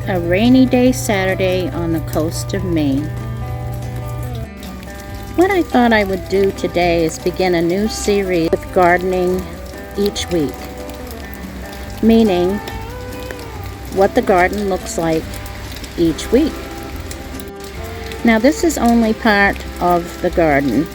a rainy day Saturday on the coast of Maine. What I thought I would do today is begin a new series with gardening each week, meaning what the garden looks like each week. Now this is only part of the garden.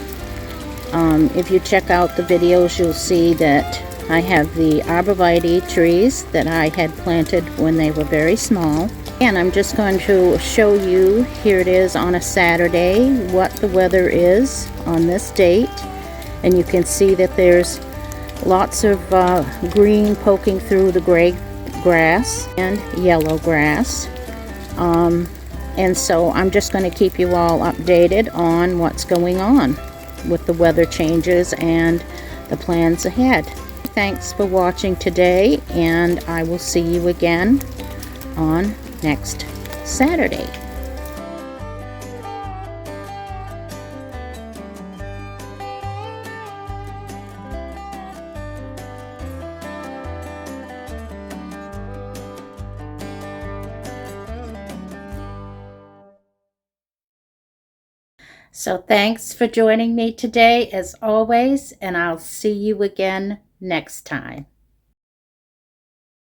If you check out the videos, you'll see that I have the arborvitae trees that I had planted when they were very small. And I'm just going to show you, here it is on a Saturday, what the weather is on this date. And you can see that there's lots of green poking through the gray grass and yellow grass. And so I'm just going to keep you all updated on what's going on with the weather changes and the plans ahead. Thanks for watching today, and I will see you again on next Saturday. So thanks for joining me today as always, and I'll see you again next time.